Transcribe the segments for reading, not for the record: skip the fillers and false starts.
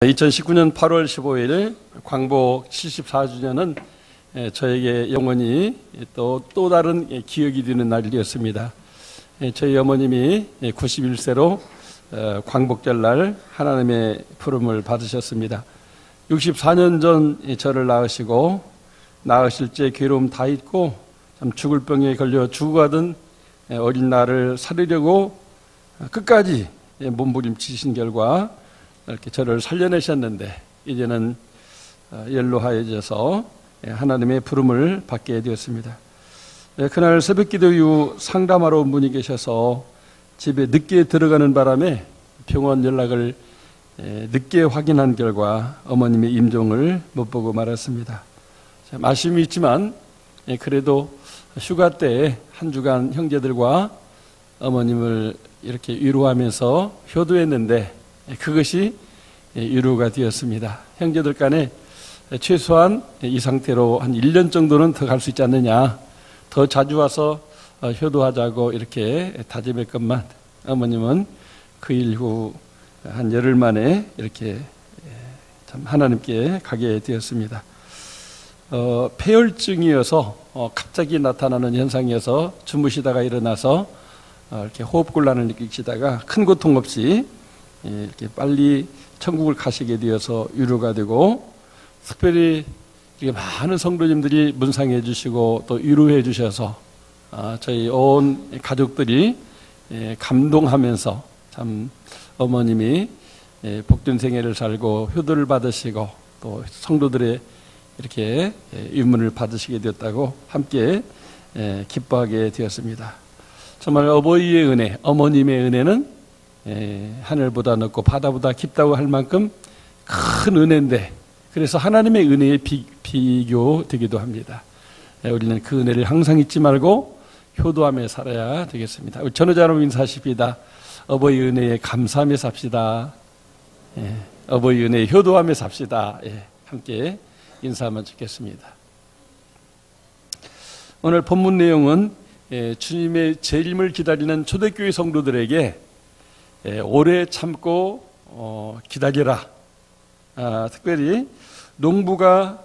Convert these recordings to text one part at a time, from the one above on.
2019년 8월 15일 광복 74주년은 저에게 영원히 또 다른 기억이 되는 날이었습니다. 저희 어머님이 91세로 광복절날 하나님의 부름을 받으셨습니다. 64년 전 저를 낳으시고 낳으실 때 괴로움 다 잊고 참 죽을 병에 걸려 죽어가던 어린 나를 살리려고 끝까지 몸부림치신 결과 이렇게 저를 살려내셨는데 이제는 연로하여져서 하나님의 부름을 받게 되었습니다. 그날 새벽기도 이후 상담하러 온 분이 계셔서 집에 늦게 들어가는 바람에 병원 연락을 늦게 확인한 결과 어머님의 임종을 못 보고 말았습니다. 참 아쉬움이 있지만 그래도 휴가 때 한 주간 형제들과 어머님을 이렇게 위로하면서 효도했는데 그것이 위로가 되었습니다. 형제들 간에 최소한 이 상태로 한 1년 정도는 더 갈 수 있지 않느냐, 더 자주 와서 효도하자고 이렇게 다짐했건만 어머님은 그 일 후 한 열흘 만에 이렇게 참 하나님께 가게 되었습니다. 폐혈증이어서 갑자기 나타나는 현상이어서 주무시다가 일어나서 이렇게 호흡곤란을 느끼시다가 큰 고통 없이 이렇게 빨리 천국을 가시게 되어서 위로가 되고, 특별히 이렇게 많은 성도님들이 문상해 주시고 또 위로해 주셔서 저희 온 가족들이 감동하면서 참 어머님이 복된 생애를 살고 효도를 받으시고 또 성도들의 이렇게 유문을 받으시게 되었다고 함께 기뻐하게 되었습니다. 정말 어버이의 은혜, 어머님의 은혜는 하늘보다 높고 바다보다 깊다고 할 만큼 큰 은혜인데, 그래서 하나님의 은혜에 비교되기도 합니다. 우리는 그 은혜를 항상 잊지 말고 효도하며 살아야 되겠습니다. 우리 전우자로 인사하십니다. 어버이 은혜에 감사하며 삽시다. 어버이 은혜에 효도하며 삽시다. 함께 인사하면 좋겠습니다. 오늘 본문 내용은 주님의 재림을 기다리는 초대교회 성도들에게 오래 참고 기다리라. 특별히 농부가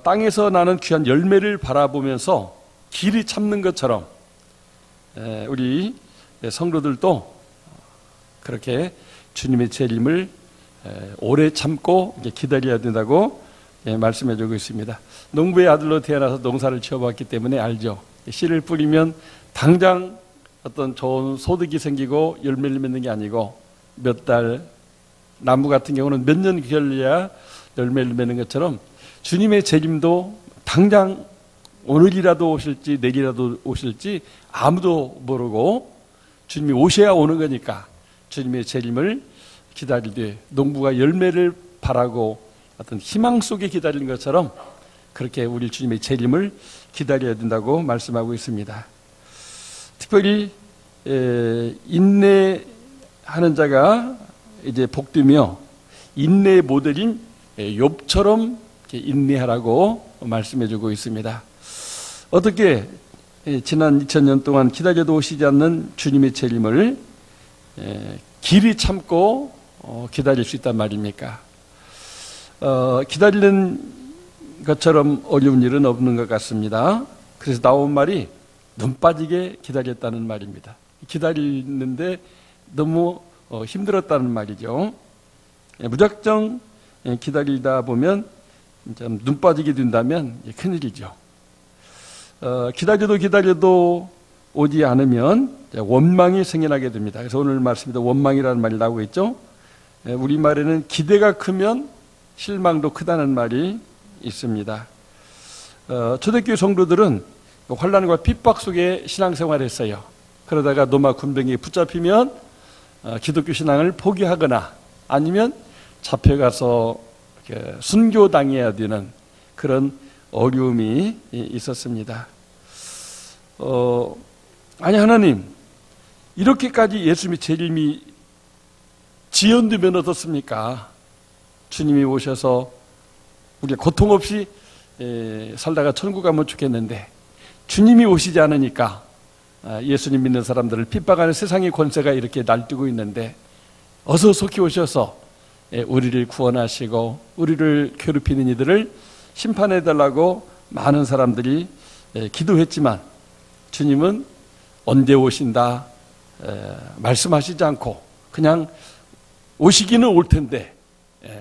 땅에서 나는 귀한 열매를 바라보면서 길이 참는 것처럼 우리 성도들도 그렇게 주님의 재림을 오래 참고 기다려야 된다고 말씀해 주고 있습니다. 농부의 아들로 태어나서 농사를 지어봤기 때문에 알죠. 씨를 뿌리면 당장 어떤 좋은 소득이 생기고 열매를 맺는 게 아니고 몇 달, 나무 같은 경우는 몇 년 기다려야 열매를 맺는 것처럼 주님의 재림도 당장 오늘이라도 오실지 내일이라도 오실지 아무도 모르고 주님이 오셔야 오는 거니까 주님의 재림을 기다리되 농부가 열매를 바라고 어떤 희망 속에 기다리는 것처럼 그렇게 우리 주님의 재림을 기다려야 된다고 말씀하고 있습니다. 특별히 인내하는 자가 이제 복되며 인내의 모델인 욥처럼 인내하라고 말씀해주고 있습니다. 어떻게 지난 2000년 동안 기다려도 오시지 않는 주님의 재림을 길이 참고 기다릴 수 있단 말입니까? 기다리는 것처럼 어려운 일은 없는 것 같습니다. 그래서 나온 말이 눈 빠지게 기다렸다는 말입니다. 기다리는데 너무 힘들었다는 말이죠. 무작정 기다리다 보면 눈 빠지게 된다면 큰일이죠. 기다려도 오지 않으면 원망이 생겨나게 됩니다. 그래서 오늘 말씀에도 원망이라는 말이 나오고 있죠. 우리말에는 기대가 크면 실망도 크다는 말이 있습니다. 초대교회 성도들은 환난과 핍박 속에 신앙생활을 했어요. 그러다가 로마 군병에 붙잡히면 기독교 신앙을 포기하거나 아니면 잡혀가서 순교당해야 되는 그런 어려움이 있었습니다. 아니 하나님, 이렇게까지 예수님의 재림이 지연되면 어떻습니까? 주님이 오셔서 우리가 고통 없이 살다가 천국 가면 좋겠는데 주님이 오시지 않으니까 예수님 믿는 사람들을 핍박하는 세상의 권세가 이렇게 날뛰고 있는데 어서 속히 오셔서 우리를 구원하시고 우리를 괴롭히는 이들을 심판해달라고 많은 사람들이 기도했지만 주님은 언제 오신다 말씀하시지 않고 그냥 오시기는 올 텐데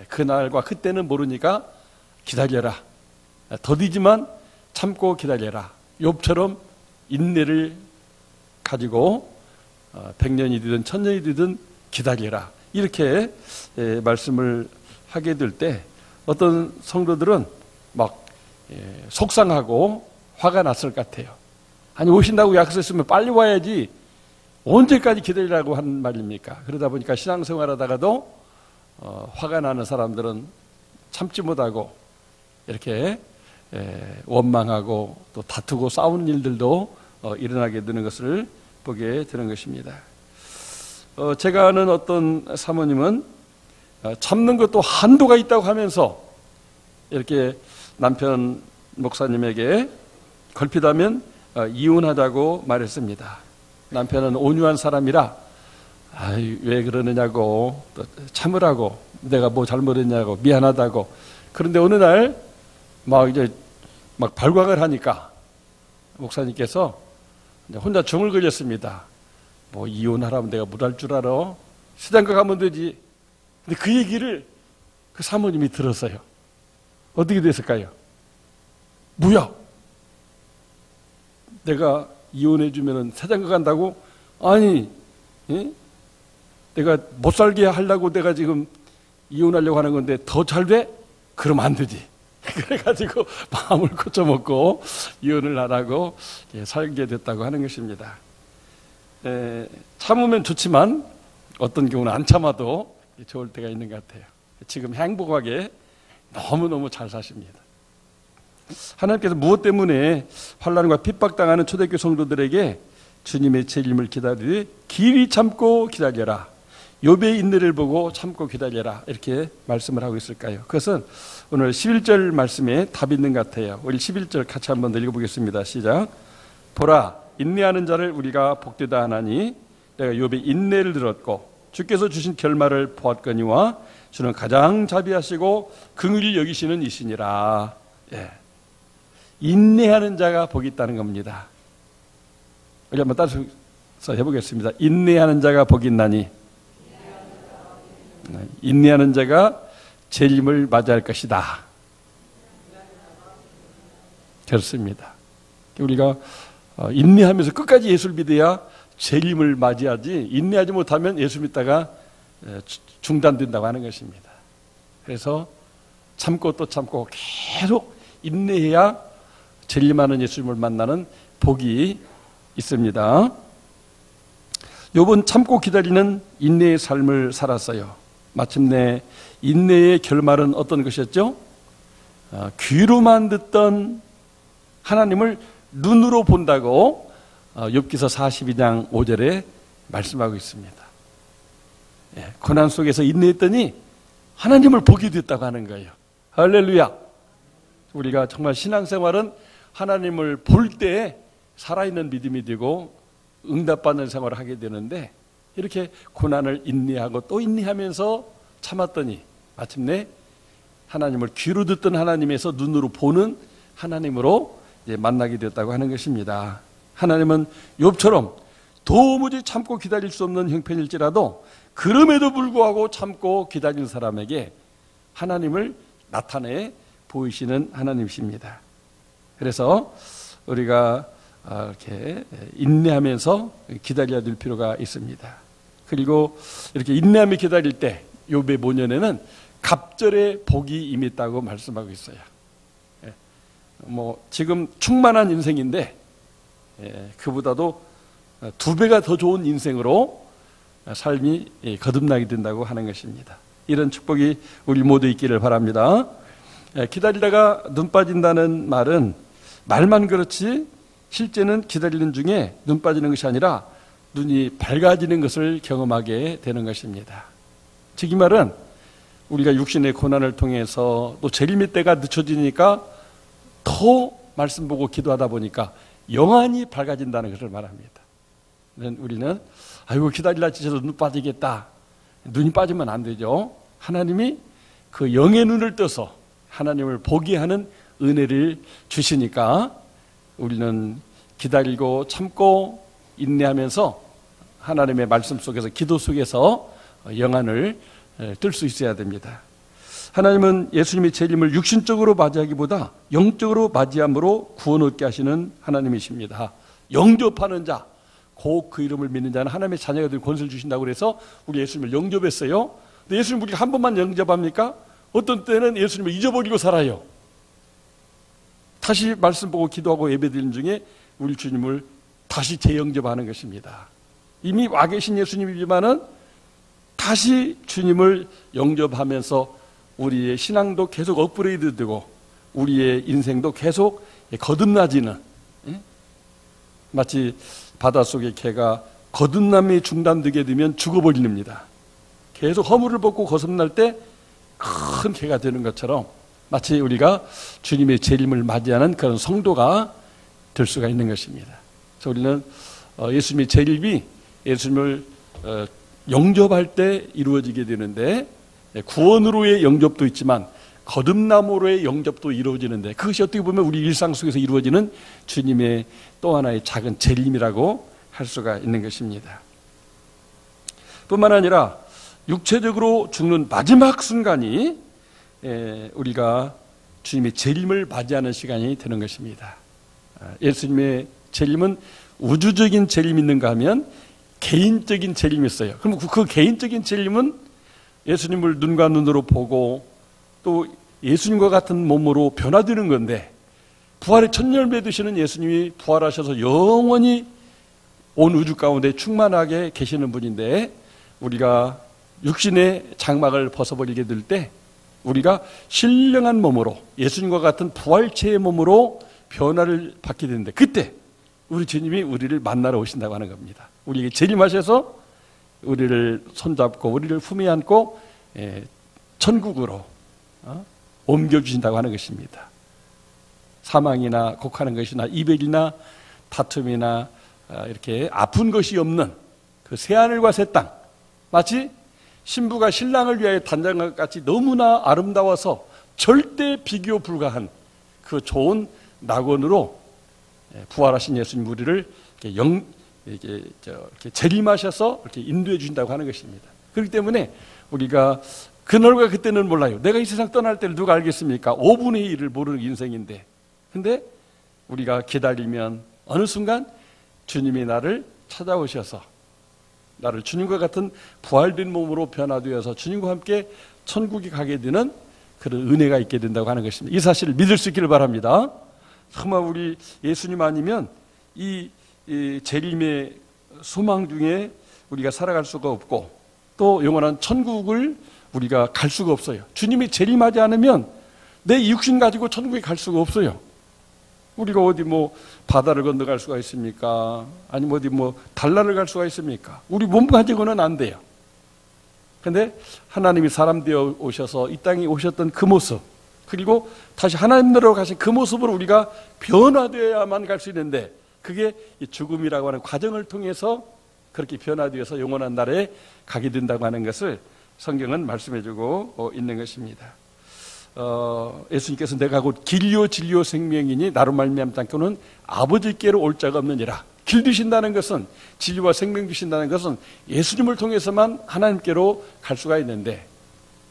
그날과 그때는 모르니까 기다려라. 더디지만 참고 기다려라. 욥처럼 인내를 가지고 100년이 되든 1000년이 되든 기다려라. 이렇게 말씀을 하게 될 때 어떤 성도들은 막 속상하고 화가 났을 것 같아요. 아니 오신다고 약속했으면 빨리 와야지 언제까지 기다리라고 하는 말입니까? 그러다 보니까 신앙생활하다가도 화가 나는 사람들은 참지 못하고 이렇게 원망하고 또 다투고 싸우는 일들도 일어나게 되는 것을 보게 되는 것입니다. 제가 아는 어떤 사모님은 참는 것도 한도가 있다고 하면서 이렇게 남편 목사님에게 걸핏하면 이혼하자고 말했습니다. 남편은 온유한 사람이라 왜 그러느냐고 또 참으라고 내가 뭐 잘못했냐고 미안하다고. 그런데 어느 날 막 발광을 하니까 목사님께서 혼자 중을 걸렸습니다. 뭐 이혼하라면 내가 못 할 줄 알아? 시장가 가면 되지. 근데 그 얘기를 그 사모님이 들었어요. 어떻게 됐을까요? 뭐야? 내가 이혼해 주면은 세장가 간다고? 아니, 내가 못 살게 하려고 내가 지금 이혼하려고 하는 건데 더 잘 돼? 그러면 안 되지. 그래가지고 마음을 고쳐먹고 이혼을 안 하고 살게 됐다고 하는 것입니다. 참으면 좋지만 어떤 경우는 안 참아도 좋을 때가 있는 것 같아요. 지금 행복하게 너무너무 잘 사십니다. 하나님께서 무엇 때문에 환난과 핍박당하는 초대교회 성도들에게 주님의 재림을 기다리되 길이 참고 기다려라. 욥의 인내를 보고 참고 기다려라. 이렇게 말씀을 하고 있을까요? 그것은 오늘 11절 말씀에 답이 있는 것 같아요. 우리 11절 같이 한번 읽어보겠습니다. 시작. 보라, 인내하는 자를 우리가 복되다 하나니 내가 욥의 인내를 들었고 주께서 주신 결말을 보았거니와 주는 가장 자비하시고 긍휼히 여기시는 이시니라. 인내하는 자가 복이 있다는 겁니다. 우리 한번 따라서 해보겠습니다. 인내하는 자가 복이 있나니 인내하는 자가 재림을 맞이할 것이다. 그렇습니다. 우리가 인내하면서 끝까지 예수를 믿어야 재림을 맞이하지 인내하지 못하면 예수 믿다가 중단된다고 하는 것입니다. 그래서 참고 또 참고 계속 인내해야 재림하는 예수님을 만나는 복이 있습니다. 욥은 참고 기다리는 인내의 삶을 살았어요. 마침내 인내의 결말은 어떤 것이었죠? 귀로만 듣던 하나님을 눈으로 본다고 욥기서 42장 5절에 말씀하고 있습니다. 고난 속에서 인내했더니 하나님을 보게 됐다고 하는 거예요. 할렐루야. 우리가 정말 신앙생활은 하나님을 볼 때 살아있는 믿음이 되고 응답받는 생활을 하게 되는데 이렇게 고난을 인내하고 또 인내하면서 참았더니 마침내 하나님을 귀로 듣던 하나님에서 눈으로 보는 하나님으로 이제 만나게 됐다고 하는 것입니다. 하나님은 욥처럼 도무지 참고 기다릴 수 없는 형편일지라도 그럼에도 불구하고 참고 기다리는 사람에게 하나님을 나타내 보이시는 하나님이십니다. 그래서 우리가 이렇게 인내하면서 기다려야 될 필요가 있습니다. 그리고 이렇게 인내하며 기다릴 때 욥의 모년에는 갑절의 복이 임했다고 말씀하고 있어요. 지금 충만한 인생인데 그보다도 2배가 더 좋은 인생으로 삶이 거듭나게 된다고 하는 것입니다. 이런 축복이 우리 모두 있기를 바랍니다. 기다리다가 눈 빠진다는 말은 말만 그렇지 실제는 기다리는 중에 눈 빠지는 것이 아니라 눈이 밝아지는 것을 경험하게 되는 것입니다. 즉 이 말은 우리가 육신의 고난을 통해서 또 재림의 때가 늦춰지니까 더 말씀 보고 기도하다 보니까 영안이 밝아진다는 것을 말합니다. 우리는 아이고 기다리다 지쳐서 눈 빠지겠다. 눈이 빠지면 안 되죠. 하나님이 그 영의 눈을 떠서 하나님을 보게 하는 은혜를 주시니까 우리는 기다리고 참고 인내하면서 하나님의 말씀 속에서, 기도 속에서 영안을 뜰 수 있어야 됩니다. 하나님은 예수님의 재림을 육신적으로 맞이하기보다 영적으로 맞이함으로 구원 얻게 하시는 하나님이십니다. 영접하는 자, 곧 그 이름을 믿는 자는 하나님의 자녀가 될 권세를 주신다고 그래서 우리 예수님을 영접했어요. 근데 예수님 우리가 한 번만 영접합니까? 어떤 때는 예수님을 잊어버리고 살아요. 다시 말씀 보고 기도하고 예배드리는 중에 우리 주님을 다시 재영접하는 것입니다. 이미 와 계신 예수님이지만은 다시 주님을 영접하면서 우리의 신앙도 계속 업그레이드 되고 우리의 인생도 계속 거듭나지는, 마치 바닷속의 개가 거듭남이 중단되게 되면 죽어버립니다. 계속 허물을 벗고 거듭날 때 큰 개가 되는 것처럼 마치 우리가 주님의 재림을 맞이하는 그런 성도가 될 수가 있는 것입니다. 그래서 우리는 예수님의 재림이 예수님을 영접할 때 이루어지게 되는데, 구원으로의 영접도 있지만 거듭남으로의 영접도 이루어지는데, 그것이 어떻게 보면 우리 일상 속에서 이루어지는 주님의 또 하나의 작은 재림이라고 할 수가 있는 것입니다. 뿐만 아니라 육체적으로 죽는 마지막 순간이 우리가 주님의 재림을 맞이하는 시간이 되는 것입니다. 예수님의 재림은 우주적인 재림이 있는가 하면 개인적인 재림이 있어요. 그럼 그 개인적인 재림은 예수님을 눈과 눈으로 보고 또 예수님과 같은 몸으로 변화되는 건데, 부활의 첫 열매 되시는 예수님이 부활하셔서 영원히 온 우주 가운데 충만하게 계시는 분인데, 우리가 육신의 장막을 벗어버리게 될 때 우리가 신령한 몸으로 예수님과 같은 부활체의 몸으로 변화를 받게 되는데, 그때 우리 주님이 우리를 만나러 오신다고 하는 겁니다. 우리에게 재림하셔서 우리를 손잡고 우리를 품에 안고 천국으로 옮겨주신다고 하는 것입니다. 사망이나 곡하는 것이나 이별이나 다툼이나 이렇게 아픈 것이 없는 그 새하늘과 새 땅, 마치 신부가 신랑을 위하여 단장한 것 같이 너무나 아름다워서 절대 비교 불가한 그 좋은 낙원으로 부활하신 예수님 우리를 이렇게 재림하셔서 이렇게 인도해 주신다고 하는 것입니다. 그렇기 때문에 우리가 그날과 그때는 몰라요. 내가 이 세상 떠날 때를 누가 알겠습니까? 5분의 1을 모르는 인생인데, 근데 우리가 기다리면 어느 순간 주님이 나를 찾아오셔서 나를 주님과 같은 부활된 몸으로 변화되어서 주님과 함께 천국에 가게 되는 그런 은혜가 있게 된다고 하는 것입니다. 이 사실을 믿을 수 있기를 바랍니다. 정말 우리 예수님 아니면 이 재림의 소망 중에 우리가 살아갈 수가 없고, 또 영원한 천국을 우리가 갈 수가 없어요. 주님이 재림하지 않으면 내 육신 가지고 천국에 갈 수가 없어요. 우리가 어디 바다를 건너갈 수가 있습니까? 아니면 어디 달나라를 갈 수가 있습니까? 우리 몸 가지고는 안 돼요. 근데 하나님이 사람 되어 오셔서 이 땅에 오셨던 그 모습, 그리고 다시 하나님 나라로 가신 그 모습으로 우리가 변화되어야만 갈 수 있는데, 그게 죽음이라고 하는 과정을 통해서 그렇게 변화되어서 영원한 나라에 가게 된다고 하는 것을 성경은 말씀해주고 있는 것입니다. 예수님께서 내가 곧 길이요 진리요 생명이니 나로 말미암지 않고는 아버지께로 올 자가 없느니라. 길 주신다는 것은, 진리와 생명 주신다는 것은 예수님을 통해서만 하나님께로 갈 수가 있는데,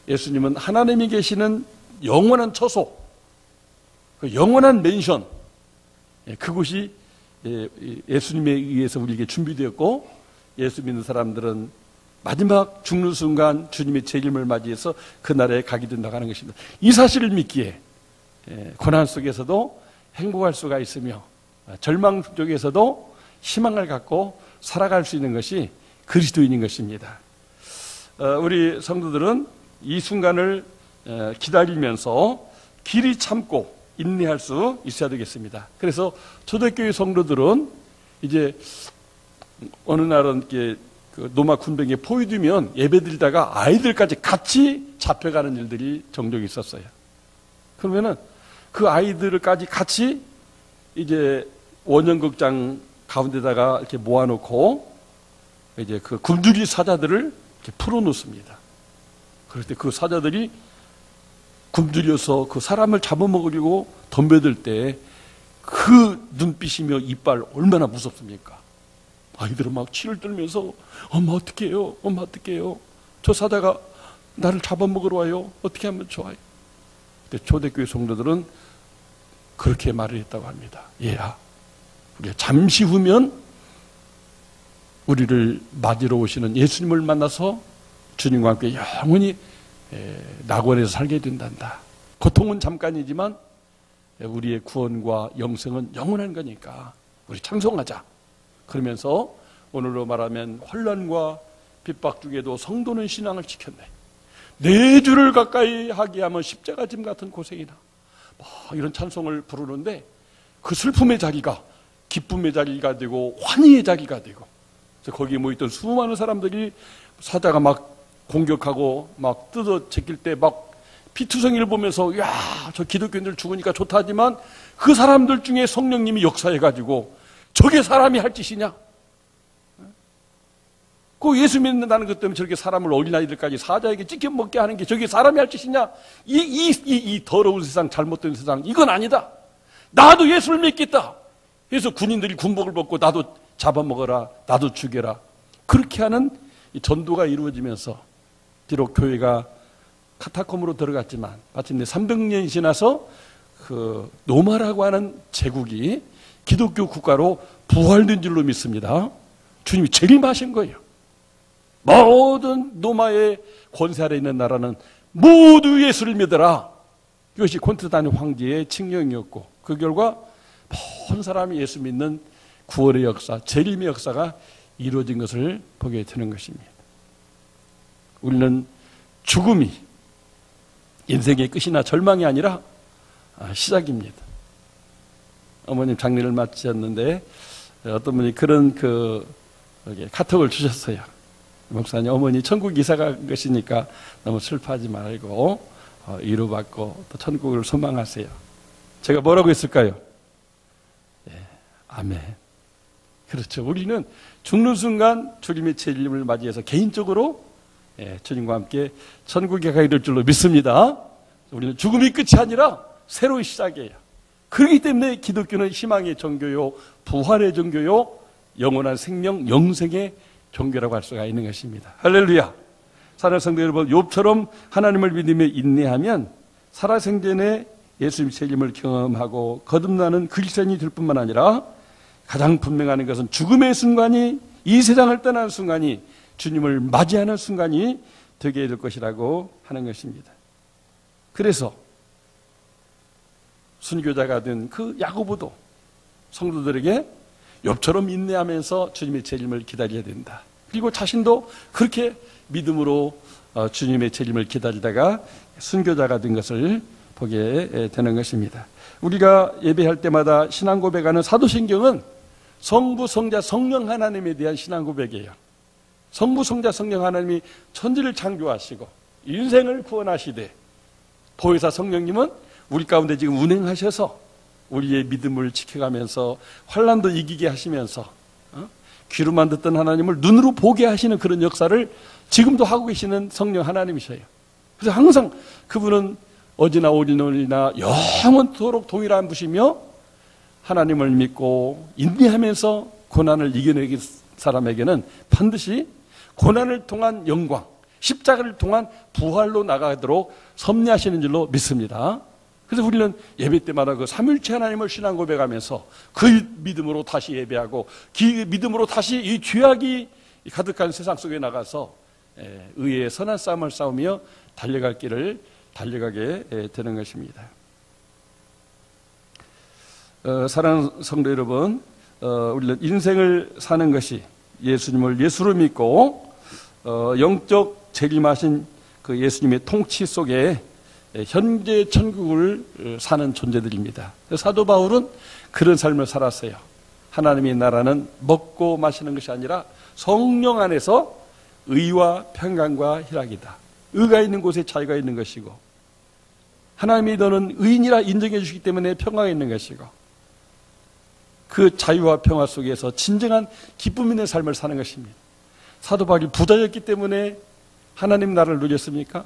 예수님은 하나님이 계시는 영원한 처소, 그 영원한 맨션, 그곳이 예수님에 의해서 우리에게 준비되었고, 예수 믿는 사람들은 마지막 죽는 순간 주님의 재림을 맞이해서 그 나라에 가게 된다고 하는 것입니다. 이 사실을 믿기에 고난 속에서도 행복할 수가 있으며 절망 속에서도 희망을 갖고 살아갈 수 있는 것이 그리스도인인 것입니다. 우리 성도들은 이 순간을 기다리면서 길이 참고 인내할 수 있어야 되겠습니다. 그래서 초대교회 성도들은 이제 어느 날은 이렇게 노마 군병에 포위되면 예배드리다가 아이들까지 같이 잡혀가는 일들이 종종 있었어요. 그러면은 그 아이들까지 같이 이제 원형극장 가운데다가 이렇게 모아놓고 이제 그 굶주리 사자들을 이렇게 풀어놓습니다. 그럴 때 그 사자들이 굶주려서 그 사람을 잡아먹으려고 덤벼들 때 그 눈빛이며 이빨 얼마나 무섭습니까? 아이들은 막 치를 떨면서 엄마 어떡해요? 엄마 어떡해요? 저 사자가 나를 잡아먹으러 와요. 어떻게 하면 좋아요? 근데 초대교회 성도들은 그렇게 말을 했다고 합니다. 얘야, 우리가 잠시 후면 우리를 맞으러 오시는 예수님을 만나서 주님과 함께 영원히 낙원에서 살게 된단다. 고통은 잠깐이지만 우리의 구원과 영생은 영원한 거니까 우리 찬송하자. 그러면서 오늘로 말하면 환난과 핍박 중에도 성도는 신앙을 지켰네. 내 주를 가까이 하게 하면 십자가 짐 같은 고생이나 이런 찬송을 부르는데 그 슬픔의 자리가 기쁨의 자리가 되고 환희의 자리가 되고, 그래서 거기에 모였던 수많은 사람들이 사자가 막 공격하고 막 뜯어 제낄 때 막 피투성이를 보면서 야, 저 기독교인들 죽으니까 좋다지만 그 사람들 중에 성령님이 역사해가지고 저게 사람이 할 짓이냐? 그 예수 믿는다는 것 때문에 저렇게 사람을 어린아이들까지 사자에게 찢겨먹게 하는 게 저게 사람이 할 짓이냐? 이 더러운 세상, 잘못된 세상, 이건 아니다. 나도 예수를 믿겠다. 그래서 군인들이 군복을 벗고 나도 잡아먹어라, 나도 죽여라. 그렇게 하는 이 전도가 이루어지면서 비록 교회가 카타콤으로 들어갔지만 마침내 300년이 지나서 그 로마라고 하는 제국이 기독교 국가로 부활된 줄로 믿습니다. 주님이 책임하신 거예요. 모든 로마의 권세 아래 있는 나라는 모두 예수를 믿어라. 이것이 콘스탄틴 황제의 칙령이었고 그 결과 모든 사람이 예수 믿는 구원의 역사, 재림의 역사가 이루어진 것을 보게 되는 것입니다. 우리는 죽음이 인생의 끝이나 절망이 아니라 시작입니다. 어머님 장례를 마치셨는데 어떤 분이 그런 카톡을 주셨어요. 목사님, 어머니 천국 이사 간 것이니까 너무 슬퍼하지 말고 위로받고 또 천국을 소망하세요. 제가 뭐라고 했을까요? 아멘. 그렇죠. 우리는 죽는 순간 주님의 재림을 맞이해서 개인적으로 주님과 함께 천국에 가게 될 줄로 믿습니다. 우리는 죽음이 끝이 아니라 새로운 시작이에요. 그렇기 때문에 기독교는 희망의 종교요, 부활의 종교요, 영원한 생명, 영생의 종교라고 할 수가 있는 것입니다. 할렐루야. 사랑하는 성도 여러분, 욥처럼 하나님을 믿으며 인내하면 살아생전에 예수님의 재림을 경험하고 거듭나는 그리스도인이 될 뿐만 아니라 가장 분명한 것은 죽음의 순간이, 이 세상을 떠나는 순간이 주님을 맞이하는 순간이 되게 될 것이라고 하는 것입니다. 그래서 순교자가 된 그 야고보도 성도들에게 욥처럼 인내하면서 주님의 재림을 기다려야 된다. 그리고 자신도 그렇게 믿음으로 주님의 재림을 기다리다가 순교자가 된 것을 보게 되는 것입니다. 우리가 예배할 때마다 신앙 고백하는 사도신경은 성부, 성자, 성령 하나님에 대한 신앙 고백이에요. 성부, 성자, 성령 하나님이 천지를 창조하시고 인생을 구원하시되 보혜사 성령님은 우리 가운데 지금 운행하셔서 우리의 믿음을 지켜가면서 환난도 이기게 하시면서 귀로만 듣던 하나님을 눈으로 보게 하시는 그런 역사를 지금도 하고 계시는 성령 하나님이셔요. 그래서 항상 그분은 어제나 오늘이나 영원토록 동일한 분이시며 하나님을 믿고 인내하면서 고난을 이겨내기 사람에게는 반드시 고난을 통한 영광, 십자가를 통한 부활로 나가도록 섭리하시는 줄로 믿습니다. 그래서 우리는 예배 때마다 그 삼위일체 하나님을 신앙 고백하면서 그 믿음으로 다시 예배하고 그 믿음으로 다시 이 죄악이 가득한 세상 속에 나가서 의의 선한 싸움을 싸우며 달려갈 길을 달려가게 되는 것입니다. 사랑하는 성도 여러분, 우리는 인생을 사는 것이 예수님을 예수로 믿고 영적 재림하신 그 예수님의 통치 속에 현재 천국을 사는 존재들입니다. 사도 바울은 그런 삶을 살았어요. 하나님의 나라는 먹고 마시는 것이 아니라 성령 안에서 의와 평강과 희락이다. 의가 있는 곳에 자유가 있는 것이고 하나님이 너는 의인이라 인정해 주시기 때문에 평강이 있는 것이고 그 자유와 평화 속에서 진정한 기쁨 있는 삶을 사는 것입니다. 사도 바울이 부자였기 때문에 하나님 나라를 누렸습니까?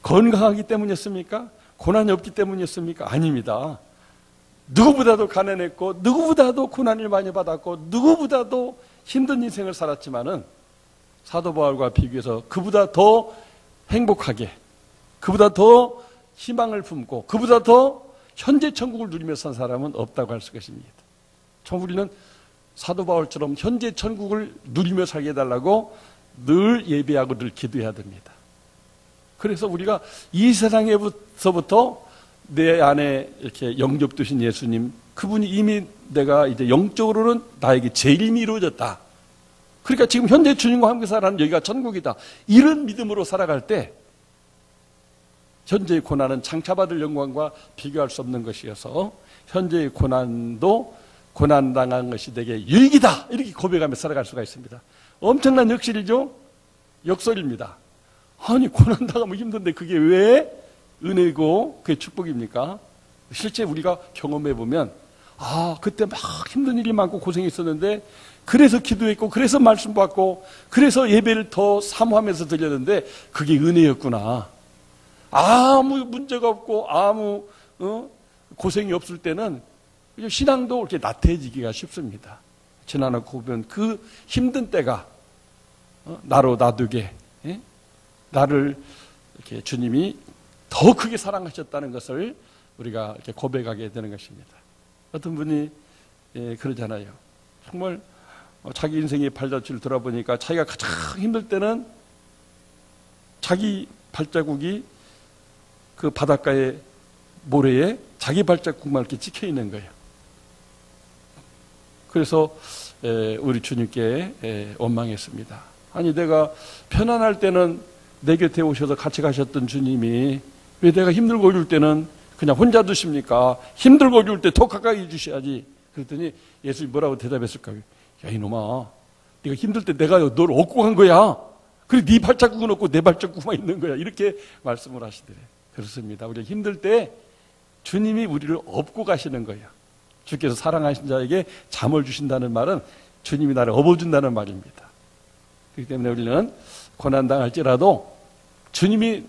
건강하기 때문이었습니까? 고난이 없기 때문이었습니까? 아닙니다. 누구보다도 가난했고 누구보다도 고난을 많이 받았고 누구보다도 힘든 인생을 살았지만은 사도 바울과 비교해서 그보다 더 행복하게, 그보다 더 희망을 품고 그보다 더 현재 천국을 누리며 산 사람은 없다고 할 수 있습니다. 우리는 사도 바울처럼 현재 천국을 누리며 살게 해달라고 늘 예배하고 늘 기도해야 됩니다. 그래서 우리가 이 세상에서부터 내 안에 이렇게 영접되신 예수님, 그분이 이미 내가 이제 영적으로는 나에게 재림이 이루어졌다. 그러니까 지금 현재 주님과 함께 살아가는 여기가 천국이다. 이런 믿음으로 살아갈 때 현재의 고난은 장차받을 영광과 비교할 수 없는 것이어서 현재의 고난도 고난당한 것이 내게 유익이다. 이렇게 고백하며 살아갈 수가 있습니다. 엄청난 역설이죠? 역설입니다. 아니 고난당하면 힘든데 그게 왜 은혜고 그게 축복입니까? 실제 우리가 경험해보면 그때 막 힘든 일이 많고 고생이 있었는데 그래서 기도했고 그래서 말씀 받고 그래서 예배를 더 사모하면서 드렸는데 그게 은혜였구나. 아무 문제가 없고 아무 고생이 없을 때는 신앙도 이렇게 나태해지기가 쉽습니다. 지나놓고 보면 그 힘든 때가 나로 놔두게 나를 이렇게 주님이 더 크게 사랑하셨다는 것을 우리가 이렇게 고백하게 되는 것입니다. 어떤 분이 그러잖아요. 정말 자기 인생의 발자취를 돌아보니까 자기가 가장 힘들 때는 자기 발자국이 그 바닷가의 모래에 자기 발자국만 이렇게 찍혀 있는 거예요. 그래서 우리 주님께 원망했습니다. 아니 내가 편안할 때는 내 곁에 오셔서 같이 가셨던 주님이 왜 내가 힘들고 어려울 때는 그냥 혼자 두십니까? 힘들고 어려울 때 더 가까이 주셔야지. 그랬더니 예수님이 뭐라고 대답했을까요? 야 이놈아, 네가 힘들 때 내가 너를 업고 간 거야. 그래 네 발자국은 없고 내 발자국만 있는 거야. 이렇게 말씀을 하시더래. 그렇습니다. 우리가 힘들 때 주님이 우리를 업고 가시는 거예요. 주께서 사랑하신 자에게 잠을 주신다는 말은 주님이 나를 업어준다는 말입니다. 그렇기 때문에 우리는 고난당할지라도 주님이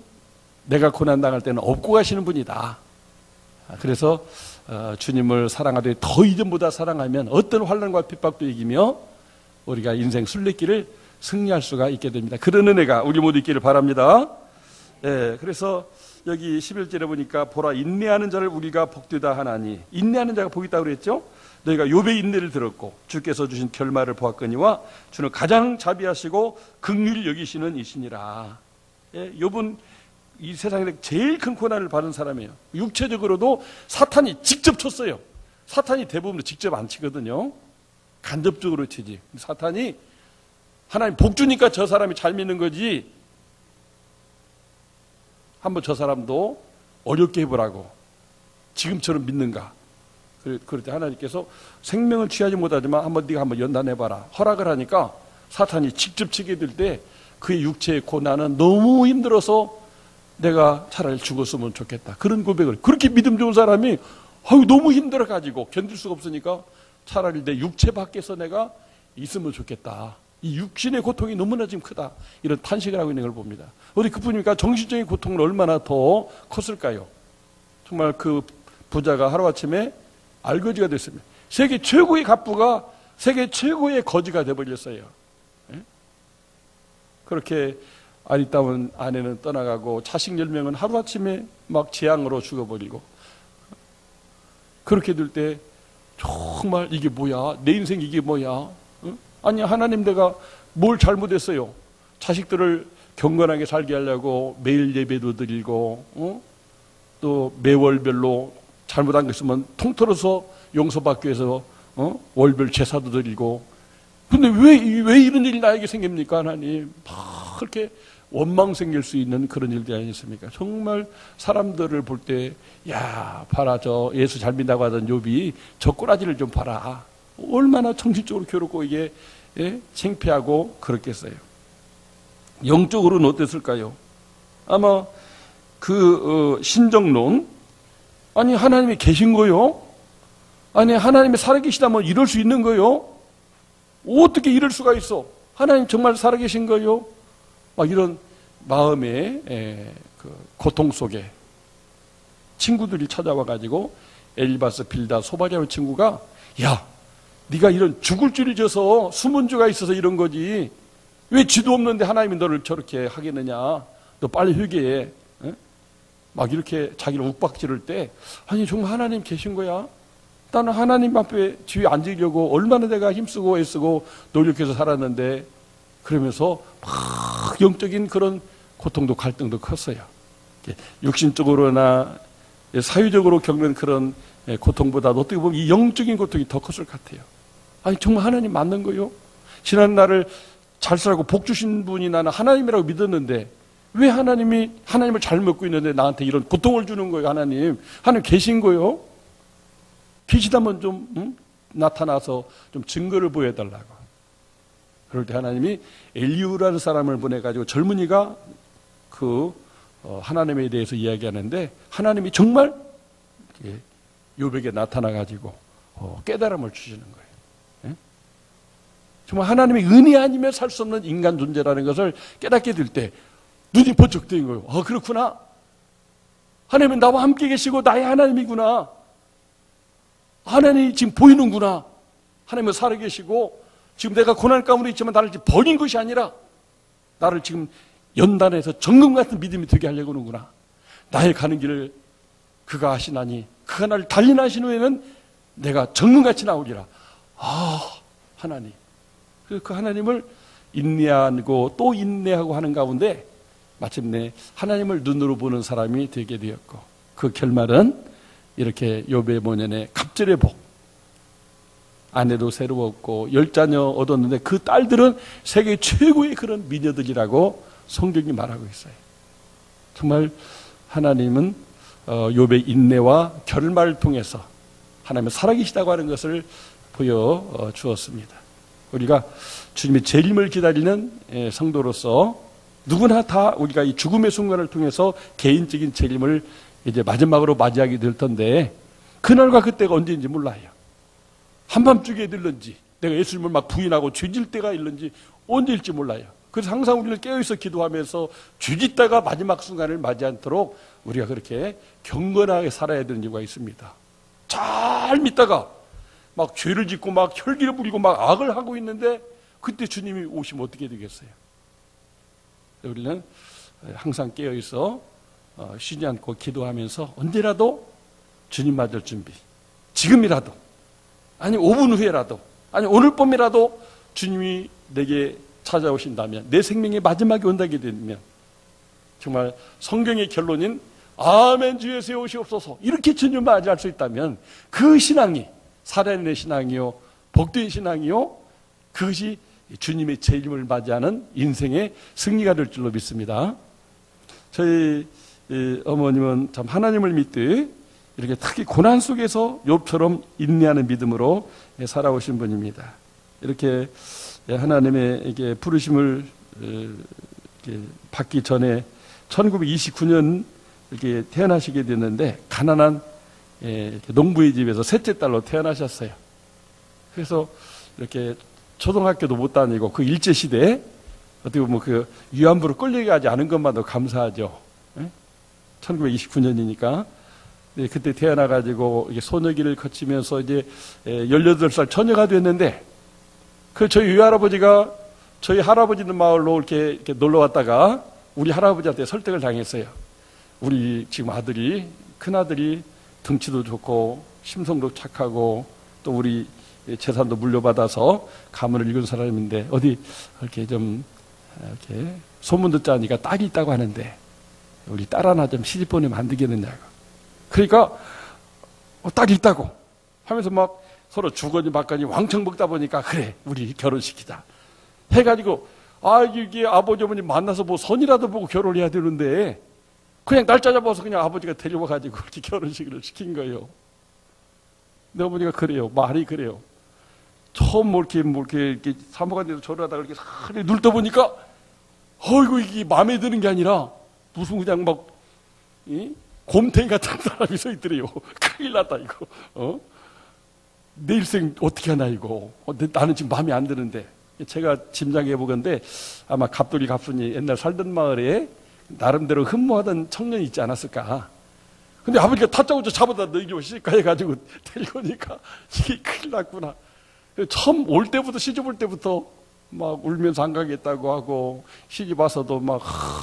내가 고난당할 때는 업고 가시는 분이다. 그래서 주님을 사랑하되 더 이전보다 사랑하면 어떤 환난과 핍박도 이기며 우리가 인생 순례길을 승리할 수가 있게 됩니다. 그런 은혜가 우리 모두 있기를 바랍니다. 그래서 여기 11절에 보니까 보라 인내하는 자를 우리가 복되다 하나니, 인내하는 자가 복이 있다고 그랬죠. 너희가 욥의 인내를 들었고 주께서 주신 결말을 보았거니와 주는 가장 자비하시고 긍휼히 여기시는 이시니라. 욥은 이 세상에 제일 큰 고난을 받은 사람이에요. 육체적으로도 사탄이 직접 쳤어요. 사탄이 대부분 직접 안 치거든요. 간접적으로 치지. 사탄이 하나님 복 주니까 저 사람이 잘 믿는 거지. 한번 저 사람도 어렵게 해보라고. 지금처럼 믿는가. 그럴 때 하나님께서 생명을 취하지 못하지만 네가 한번 연단해봐라. 허락을 하니까 사탄이 직접 치게 될 때 그의 육체의 고난은 너무 힘들어서 내가 차라리 죽었으면 좋겠다. 그런 고백을. 그렇게 믿음 좋은 사람이 너무 힘들어가지고 견딜 수가 없으니까 차라리 내 육체 밖에서 내가 있으면 좋겠다. 이 육신의 고통이 너무나 지금 크다. 이런 탄식을 하고 있는 걸 봅니다. 어디 그뿐입니까? 정신적인 고통은 얼마나 더 컸을까요? 정말 그 부자가 하루아침에 알거지가 됐습니다. 세계 최고의 갑부가 세계 최고의 거지가 되어버렸어요. 그렇게 아리따운 아내는 떠나가고 자식 10명은 하루아침에 막 재앙으로 죽어버리고, 그렇게 될 때 정말 이게 뭐야? 내 인생 이게 뭐야? 아니 하나님 내가 뭘 잘못했어요? 자식들을 경건하게 살게 하려고 매일 예배도 드리고 또 매월별로 잘못한 거 있으면 통틀어서 용서받기 위해서 월별 제사도 드리고, 근데 왜 이런 일이 나에게 생깁니까? 하나님 막 그렇게 원망 생길 수 있는 그런 일들이 아니었습니까? 정말 사람들을 볼 때 야 봐라 저 예수 잘 믿다고 하던 욥이 저 꼬라지를 좀 봐라. 얼마나 정신적으로 괴롭고 이게 창피하고 그렇겠어요. 영적으로는 어땠을까요? 아마 그 신정론, 아니 하나님이 계신 거요? 아니 하나님이 살아계시다면 이럴 수 있는 거요? 어떻게 이럴 수가 있어? 하나님 정말 살아계신 거요? 막 이런 마음의 그 고통 속에 친구들이 찾아와 가지고 엘리바스, 빌다, 소바리아의 친구가 야, 네가 이런 죽을 줄이 져서 숨은 죄가 있어서 이런 거지 왜 죄도 없는데 하나님이 너를 저렇게 하겠느냐, 너 빨리 회개해, 막 이렇게 자기를 욱박지를 때 아니 정말 하나님 계신 거야? 나는 하나님 앞에 뒤에 앉으려고 얼마나 내가 힘쓰고 애쓰고 노력해서 살았는데, 그러면서 막 영적인 그런 고통도 갈등도 컸어요. 육신적으로나 사회적으로 겪는 그런 고통보다 어떻게 보면 이 영적인 고통이 더 컸을 것 같아요. 아니 정말 하나님 맞는 거요? 지난 날을 잘 살고 복 주신 분이 나는 하나님이라고 믿었는데 왜 하나님이 하나님을 잘 먹고 있는데 나한테 이런 고통을 주는 거예요? 하나님 계신 거요? 계시다면 좀 나타나서 좀 증거를 보여달라고. 그럴 때 하나님이 엘리후라는 사람을 보내가지고 젊은이가 하나님에 대해서 이야기하는데 하나님이 정말 욥에게 나타나가지고 깨달음을 주시는 거예요. 정말 하나님의 은혜 아니면 살 수 없는 인간 존재라는 것을 깨닫게 될 때 눈이 번쩍 뜨인 거예요. 그렇구나. 하나님은 나와 함께 계시고 나의 하나님이구나. 하나님이 지금 보이는구나. 하나님은 살아계시고 지금 내가 고난 가운데 있지만 나를 지금 버린 것이 아니라 나를 지금 연단해서 정금 같은 믿음이 되게 하려고 하는구나. 나의 가는 길을 그가 하시나니 그가 나를 단련하신 후에는 내가 정금같이 나오리라. 하나님. 그 하나님을 인내하고 또 인내하고 하는 가운데 마침내 하나님을 눈으로 보는 사람이 되게 되었고, 그 결말은 이렇게 욥의 모년에 갑절의 복, 아내도 새로웠고 10자녀 얻었는데 그 딸들은 세계 최고의 그런 미녀들이라고 성경이 말하고 있어요. 정말 하나님은 욥의 인내와 결말을 통해서 하나님은 살아계시다고 하는 것을 보여주었습니다. 우리가 주님의 재림을 기다리는 성도로서 누구나 다 우리가 이 죽음의 순간을 통해서 개인적인 재림을 이제 마지막으로 맞이하게 될 텐데, 그날과 그때가 언제인지 몰라요. 한밤중에 들는지, 내가 예수님을 막 부인하고 죄질 때가 있는지 언제일지 몰라요. 그래서 항상 우리는 깨어있어 기도하면서 죄짓다가 마지막 순간을 맞이 않도록 우리가 그렇게 경건하게 살아야 되는 이유가 있습니다. 잘 믿다가 막 죄를 짓고 막 혈기를 부리고 막 악을 하고 있는데 그때 주님이 오시면 어떻게 되겠어요? 우리는 항상 깨어있어 쉬지 않고 기도하면서 언제라도 주님 맞을 준비, 지금이라도, 아니 5분 후에라도, 아니 오늘 밤이라도 주님이 내게 찾아오신다면, 내 생명의 마지막이 온다게 되면 정말 성경의 결론인 아멘 주 예수의 오시옵소서 이렇게 주님 맞이할 수 있다면 그 신앙이 살아있는 신앙이요 복된 신앙이요, 그것이 주님의 재림을 맞이하는 인생의 승리가 될 줄로 믿습니다. 저희 어머님은 참 하나님을 믿듯 이렇게 특히 고난 속에서 욥처럼 인내하는 믿음으로 살아오신 분입니다. 이렇게 하나님의 부르심을 받기 전에 1929년 이렇게 태어나시게 됐는데, 가난한 농부의 집에서 셋째 딸로 태어나셨어요. 그래서 이렇게 초등학교도 못 다니고 그 일제시대에 어떻게 보면 그 위안부로 끌려가지 않은 것만도 감사하죠. 1929년이니까. 그때 태어나가지고 이게 소녀기를 거치면서 이제 18살 처녀가 됐는데, 저희 외할아버지가 저희 할아버지 있는 마을로 이렇게 놀러 왔다가 우리 할아버지한테 설득을 당했어요. 우리 지금 큰아들이 덩치도 좋고 심성도 착하고 또 우리 재산도 물려받아서 가문을 이룬 사람인데 어디 이렇게 좀 이렇게 소문 듣자니까 딸이 있다고 하는데 우리 딸 하나 좀 시집 보내면 안 되겠느냐고. 그러니까 딸이 있다고 하면서 막 서로 주거니 받거니 왕창 먹다 보니까 그래 우리 결혼시키자 해가지고, 이게 아버지 어머니 만나서 뭐 선이라도 보고 결혼해야 되는데 그냥 날짜 잡아서 그냥 아버지가 데려와가지고 그렇게 결혼식을 시킨 거예요. 내 어머니가 그래요. 말이 그래요. 처음 이렇게 사모관에서 절하다가 이렇게 살이 눌떠 보니까 이게 마음에 드는 게 아니라 무슨 그냥 막 곰탱이 같은 사람이 서 있더래요. 큰일 났다 이거. 내 일생 어떻게 하나 이거. 나는 지금 마음에 안 드는데. 제가 짐작해 보건데 아마 갑돌이 갑순이 옛날 살던 마을에 나름대로 흠모하던 청년이 있지 않았을까. 근데 아버지가 다짜고짜 잡아다 너희가 시집가 해가지고 데리고 오니까 이게 큰일 났구나. 처음 올 때부터, 시집 올 때부터 막 울면서 안 가겠다고 하고, 시집 와서도 막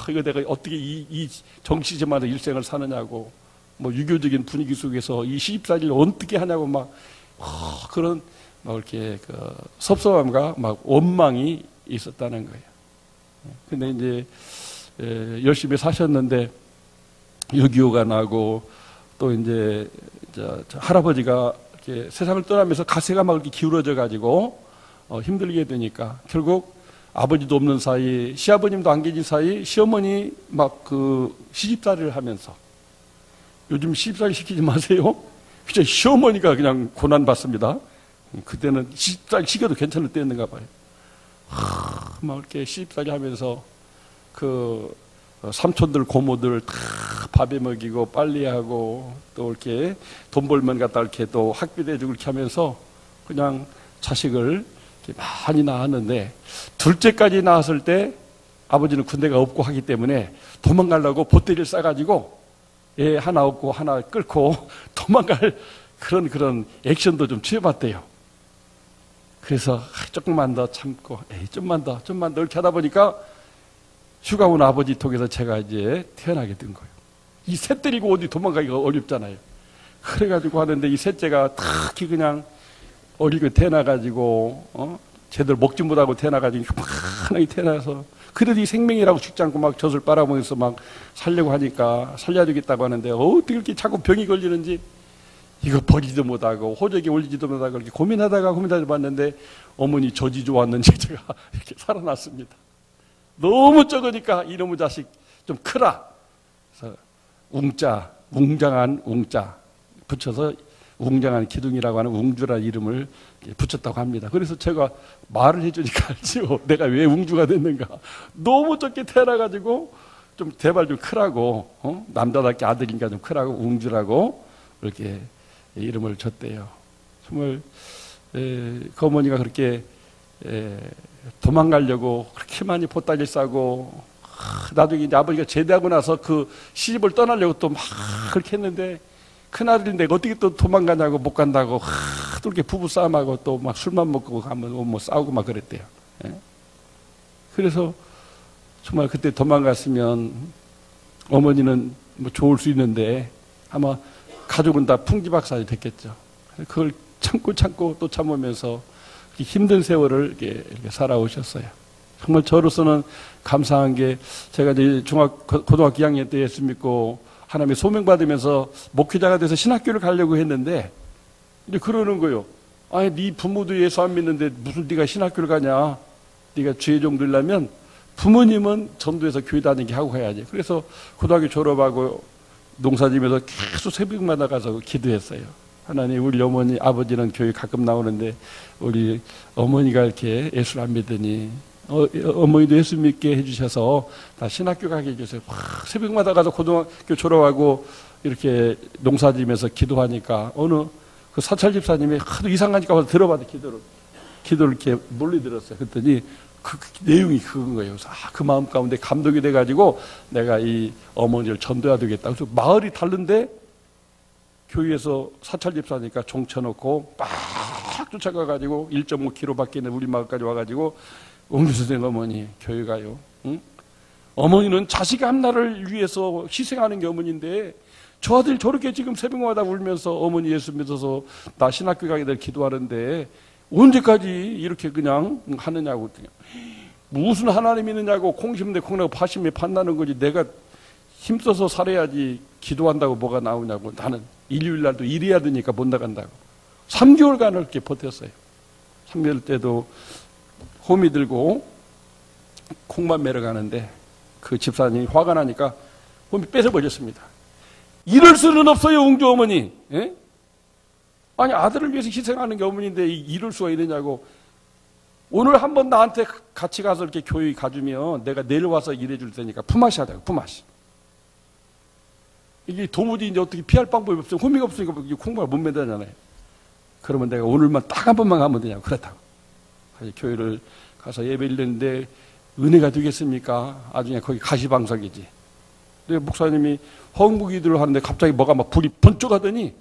이거 내가 어떻게 이 정치지만의 일생을 사느냐고, 뭐 유교적인 분위기 속에서 이 시집살이를 어떻게 하냐고 막 그런 막 이렇게 그 섭섭함과 막 원망이 있었다는 거예요. 근데 이제 열심히 사셨는데 6.25가 나고 또 이제 저 할아버지가 이렇게 세상을 떠나면서 가세가 막 이렇게 기울어져 가지고 힘들게 되니까 결국 아버지도 없는 사이, 시아버님도 안 계신 사이 시어머니 막 그 시집살이를 하면서, 요즘 시집살이 시키지 마세요. 진짜 시어머니가 그냥 고난 받습니다. 그때는 시집살이 시켜도 괜찮을 때였는가 봐요. 막 이렇게 시집살이 하면서 그 삼촌들 고모들 다 밥에 먹이고 빨리하고 또 이렇게 돈 벌면 갖다 이렇게 또 학비도 해주고 이렇게 하면서 그냥 자식을 이렇게 많이 낳았는데, 둘째까지 낳았을 때 아버지는 군대가 없고 하기 때문에 도망가려고 보따리를 싸가지고 애 하나 없고 하나 끌고 도망갈 그런 액션도 좀 취해봤대요. 그래서 조금만 더 참고, 좀만 더 이렇게 하다 보니까 휴가 온 아버지 통해서 제가 이제 태어나게 된 거예요. 이 새 때리고 어디 도망가기가 어렵잖아요. 그래가지고 하는데 이 셋째가 특히 그냥 어리고 태어나가지고, 제대로 먹지 못하고 태어나가지고 흉하게 태어나서, 그래도 이 생명이라고 죽지 않고 막 젖을 빨아먹여서 막 살려고 하니까 살려주겠다고 하는데 어떻게 이렇게 자꾸 병이 걸리는지 이거 버리지도 못하고 호적에 올리지도 못하고 이렇게 고민하다 봤는데 어머니 젖이 좋았는지 제가 이렇게 살아났습니다. 너무 적으니까 이놈의 자식 좀 크라. 그래서 웅자, 웅장한 웅자 붙여서 웅장한 기둥이라고 하는 웅주라는 이름을 붙였다고 합니다. 그래서 제가 말을 해주니까 알지요. 내가 왜 웅주가 됐는가. 너무 적게 태어나가지고 좀 제발 좀 크라고, 남자답게 아들이니까 좀 크라고 웅주라고 이렇게 이름을 줬대요. 정말 그 어머니가 그렇게 도망가려고 그렇게 많이 보따리 싸고, 나중에 이제 아버지가 제대하고 나서 그 시집을 떠나려고 또 막 그렇게 했는데, 큰아들인데 어떻게 또 도망가냐고 못 간다고 또 이렇게 부부싸움하고 또 막 술만 먹고 가면 뭐 싸우고 막 그랬대요. 그래서 정말 그때 도망갔으면 어머니는 뭐 좋을 수 있는데 아마 가족은 다 풍지박산이 됐겠죠. 그걸 참고 또 참으면서 힘든 세월을 이렇게 살아오셨어요. 정말 저로서는 감사한 게, 제가 이제 고등학교 2학년 때 예수 믿고 하나님의 소명받으면서 목회자가 돼서 신학교를 가려고 했는데, 이제 그러는 거예요. 아니, 네 부모도 예수 안 믿는데 무슨 네가 신학교를 가냐? 네가 주의 종 되려면 부모님은 전도해서 교회 다니게 하고 가야지. 그래서 고등학교 졸업하고 농사지면서 계속 새벽마다 가서 기도했어요. 하나님, 우리 어머니, 아버지는 교회 가끔 나오는데 우리 어머니가 이렇게 예수를 안 믿으니 어머니도 예수 믿게 해주셔서 다 신학교 가게 해주세요. 새벽마다 가서 고등학교 졸업하고 이렇게 농사지면서 기도하니까 어느 그 사찰 집사님이 하도 이상하니까 와서 들어봐도 기도를 이렇게 몰래 들었어요. 그랬더니 그 내용이 그건 거예요. 그래서 그 마음 가운데 감동이 돼가지고 내가 이 어머니를 전도해야 되겠다. 그래서 마을이 다른데 교회에서 사찰 집사니까 종쳐놓고 막 쫓아가가지고 1.5km밖에 있는 우리 마을까지 와가지고, 옹주 선생 어머니 교회 가요. 응? 어머니는 자식 하나를 위해서 희생하는 게 어머니인데 저 아들 저렇게 지금 새벽마다 울면서 어머니 예수 믿어서 나 신학교 가게 될 기도하는데 언제까지 이렇게 그냥 하느냐고. 무슨 하나님 있느냐고 콩심내 콩나고 파심에 판다는 거지, 내가 힘써서 살아야지 기도한다고 뭐가 나오냐고. 나는 일요일날도 일해야 되니까 못 나간다고 3개월간을 이렇게 버텼어요. 3개월 때도 호미 들고 콩만 매러 가는데 그 집사님이 화가 나니까 호미 뺏어버렸습니다. 이럴 수는 없어요, 웅주 어머니. 예? 아니, 아들을 위해서 희생하는 게 어머니인데 이럴 수가 있느냐고. 오늘 한번 나한테 같이 가서 이렇게 교회 가주면 내가 내일 와서 일해줄 테니까 품앗이 하자고, 품앗이. 이게 도무지 이제 어떻게 피할 방법이 없어요. 호미가 없으니까 콩밥을 못 매다잖아요. 그러면 내가 오늘만 딱 한 번만 가면 되냐고. 그렇다고. 교회를 가서 예배를 드렸는데 은혜가 되겠습니까? 아주 그냥 거기 가시방석이지. 근데 목사님이 허응무기들을 하는데 갑자기 뭐가 막 불이 번쩍하더니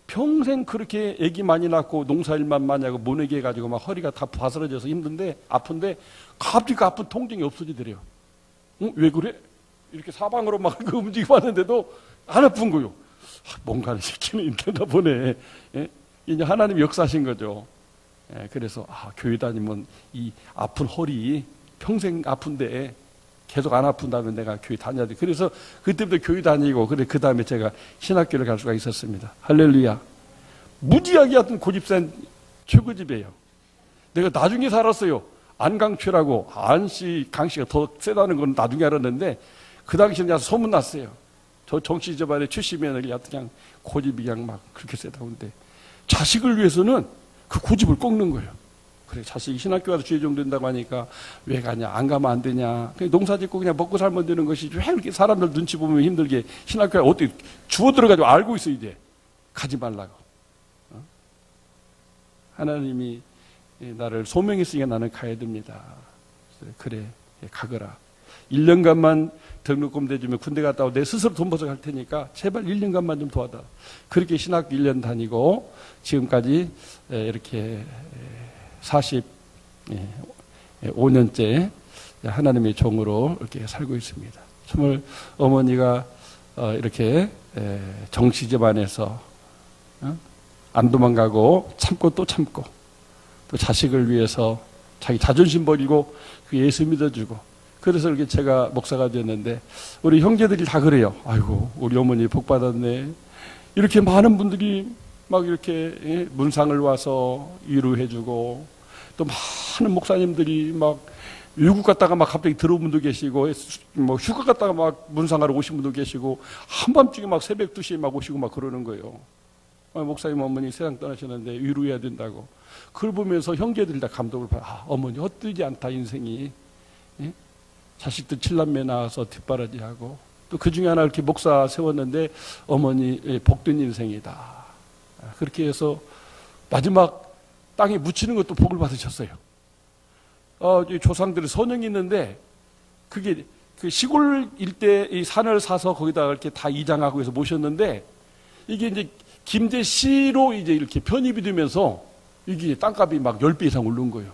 평생 그렇게 애기 많이 낳고 농사일만 많이 하고 모내기 해가지고 막 허리가 다 바스러져서 힘든데 아픈데 갑자기 그 아픈 통증이 없어지더래요. 왜 그래? 이렇게 사방으로 막 움직이고 왔는데도 안 아픈 거요. 뭔가를 시키는 있나 보네. 예? 이제 하나님이 역사하신 거죠. 예, 그래서 교회 다니면 이 아픈 허리 평생 아픈데 계속 안 아픈다면 내가 교회 다녀야 돼. 그래서 그때부터 교회 다니고 그래 그 다음에 제가 신학교를 갈 수가 있었습니다. 할렐루야. 무지하게 하여튼 고집센 최고집이에요. 내가 나중에 살았어요. 안강추라고 안씨 강씨가 더 세다는 건 나중에 알았는데 그 당시에 그냥 소문났어요. 저 정치 집안에 출시면을 그냥 고집이 그냥 막 그렇게 세다고 하는데 자식을 위해서는 그 고집을 꺾는 거예요. 그래 자식이 신학교 가서 주의종 된다고 하니까 왜 가냐 안 가면 안 되냐 그냥 농사 짓고 그냥 먹고 살면 되는 것이 왜 이렇게 사람들 눈치 보면 힘들게 신학교에 어떻게 주워 들어가지고 알고 있어 이제 가지 말라고. 하나님이 나를 소명했으니까 나는 가야 됩니다. 그래 가거라. 1년간만 등록금 대주면 군대 갔다 오고 내 스스로 돈 벌어서 갈 테니까 제발 1년간만 좀 도와달라. 그렇게 신학교 1년 다니고 지금까지 이렇게 45년째 하나님의 종으로 이렇게 살고 있습니다. 정말 어머니가 이렇게 정치 집안에서 안 도망가고 참고 또 참고 또 자식을 위해서 자기 자존심 버리고 그 예수 믿어주고 그래서 이렇게 제가 목사가 됐는데 우리 형제들이 다 그래요. 아이고 우리 어머니 복 받았네. 이렇게 많은 분들이 막 이렇게 문상을 와서 위로해주고 또 많은 목사님들이 막 외국 갔다가 막 갑자기 들어온 분도 계시고 뭐 휴가 갔다가 막 문상하러 오신 분도 계시고 한밤중에 막 새벽 2시에 막 오시고 막 그러는 거예요. 목사님 어머니 세상 떠나셨는데 위로해야 된다고. 그걸 보면서 형제들이 다 감동을 받아. 어머니 헛되지 않다 인생이. 예? 자식들 7남매 낳아서 뒷바라지하고 또 그 중에 하나 이렇게 목사 세웠는데 어머니 복된 인생이다. 그렇게 해서 마지막 땅에 묻히는 것도 복을 받으셨어요. 조상들이 선영이 있는데 그게 그 시골 일대 이 산을 사서 거기다가 이렇게 다 이장하고 해서 모셨는데 이게 이제 김제시로 이제 이렇게 편입이 되면서 이게 땅값이 막 10배 이상 오른 거예요.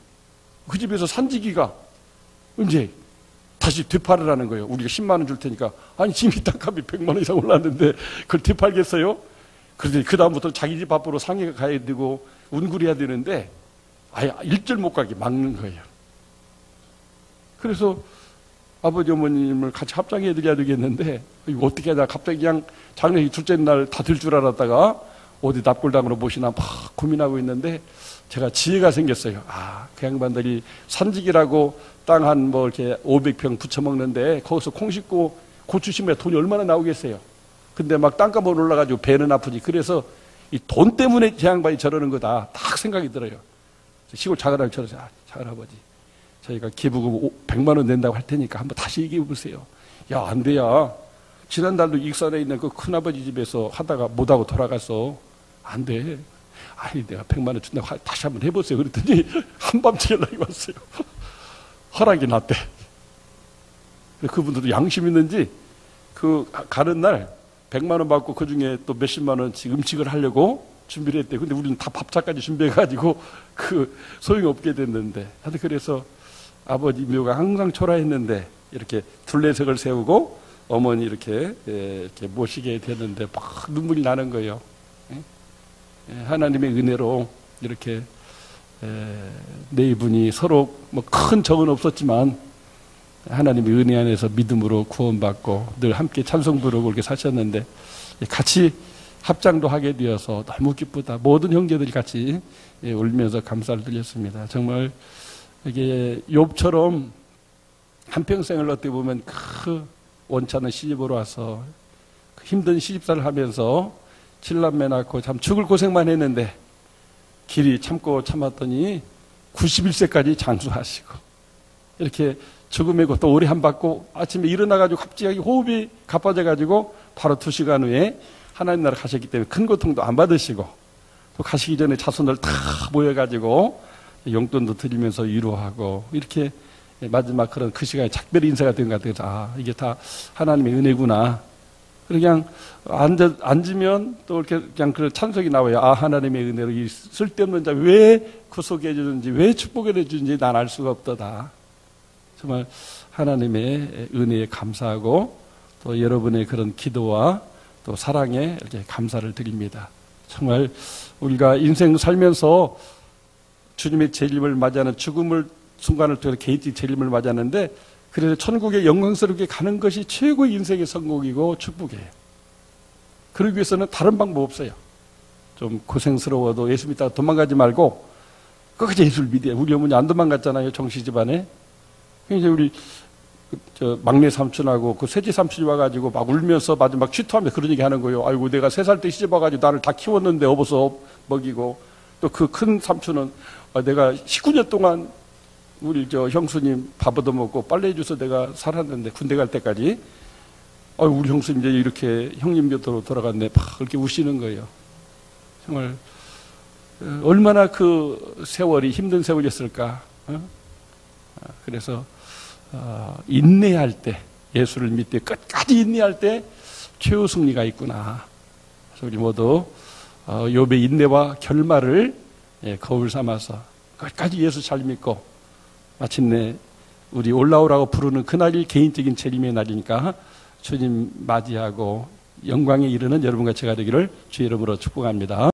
그 집에서 산지기가 이제 다시 되팔으라는 거예요. 우리가 10만 원 줄 테니까. 아니 지금 이 땅값이 100만 원 이상 올랐는데 그걸 되팔겠어요? 그런데 그 다음부터 자기 집 앞으로 상해가 가야 되고 운굴해야 되는데 아예 일절 못 가게 막는 거예요. 그래서 아버지 어머님을 같이 합장해 드려야 되겠는데 이거 어떻게 하다 갑자기 그냥 장례식 둘째 날 다 될 줄 알았다가 어디 납골당으로 모시나 막 고민하고 있는데 제가 지혜가 생겼어요. 그 양반들이 산지기라고 땅 한 뭐 이렇게 500평 붙여먹는데 거기서 콩 심고 고추 심으면 돈이 얼마나 나오겠어요. 근데 막 땅값 올라가지고 배는 아프지. 그래서 이 돈 때문에 제 양반이 저러는 거다. 딱 생각이 들어요. 시골 작은아버지 저러세요. 작은아버지 저희가 기부금 100만 원 낸다고 할 테니까 한번 다시 얘기해 보세요. 야, 안 돼야. 지난달도 익산에 있는 그 큰아버지 집에서 하다가 못하고 돌아가서 안 돼. 아니 내가 100만 원 준다고 다시 한번 해보세요. 그랬더니 한밤중에 연락이 왔어요. 허락이 났대. 그분들도 양심 있는지 그 가는 날 100만 원 받고 그 중에 또 몇십만 원씩 음식을 하려고 준비를 했대. 근데 우리는 다 밥차까지 준비해가지고 그 소용이 없게 됐는데. 하여튼 그래서 아버지 묘가 항상 초라했는데 이렇게 둘레석을 세우고 어머니 이렇게 모시게 됐는데 막 눈물이 나는 거예요. 하나님의 은혜로 이렇게 네 분이 서로 뭐 큰 적은 없었지만 하나님의 은혜 안에서 믿음으로 구원받고 늘 함께 찬송 부르고 이렇게 사셨는데 같이 합장도 하게 되어서 너무 기쁘다. 모든 형제들이 같이 울면서 감사를 드렸습니다. 정말 이게 욥처럼 한평생을 어떻게 보면 그 원찮은 시집으로 와서 힘든 시집살을 하면서 7남매 낳고 참 죽을 고생만 했는데 길이 참고 참았더니 91세까지 장수하시고 이렇게 죽음의 것도 오래 안 받고 아침에 일어나가지고 갑자기 호흡이 가빠져가지고 바로 2시간 후에 하나님 나라 가셨기 때문에 큰 고통도 안 받으시고 또 가시기 전에 자손들 다 모여가지고 용돈도 드리면서 위로하고 이렇게 마지막 그런 그 시간에 작별 인사가 된 것 같아서 이게 다 하나님의 은혜구나. 그냥 앉으면 또 이렇게 그냥 그 찬송이 나와요. 하나님의 은혜로 이 쓸데없는 자 왜 구속해 주는지 왜 축복해 주는지 난 알 수가 없도다. 정말 하나님의 은혜에 감사하고 또 여러분의 그런 기도와 또 사랑에 이렇게 감사를 드립니다. 정말 우리가 인생 살면서 주님의 재림을 맞이하는 죽음을 순간을 통해서 개인적인 재림을 맞이하는데 그래서 천국에 영광스럽게 가는 것이 최고의 인생의 성공이고 축복이에요. 그러기 위해서는 다른 방법 없어요. 좀 고생스러워도 예수 믿다가 도망가지 말고 끝까지 예수를 믿어요. 우리 어머니 안 도망갔잖아요. 정씨 집안에. 이제 우리 막내 삼촌하고 그 셋째 삼촌이 와가지고 막 울면서 마지막 취투하며 그런 얘기 하는 거예요. 아이고 내가 3살 때 시집 와가지고 나를 다 키웠는데 업어서 먹이고 또 그 큰 삼촌은 내가 19년 동안 우리 형수님 밥 얻어먹고 빨래 해줘서 내가 살았는데 군대 갈 때까지 우리 형수님 이제 이렇게 형님 곁으로 돌아갔네. 막 그렇게 우시는 거예요. 정말 얼마나 그 세월이 힘든 세월이었을까. 그래서 인내할 때 예수를 믿되 끝까지 인내할 때 최후 승리가 있구나. 그래서 우리 모두 욥의 인내와 결말을 거울 삼아서 끝까지 예수 잘 믿고 마침내 우리 올라오라고 부르는 그날이 개인적인 재림의 날이니까 주님 맞이하고 영광에 이르는 여러분과 제가 되기를 주의 이름으로 축복합니다.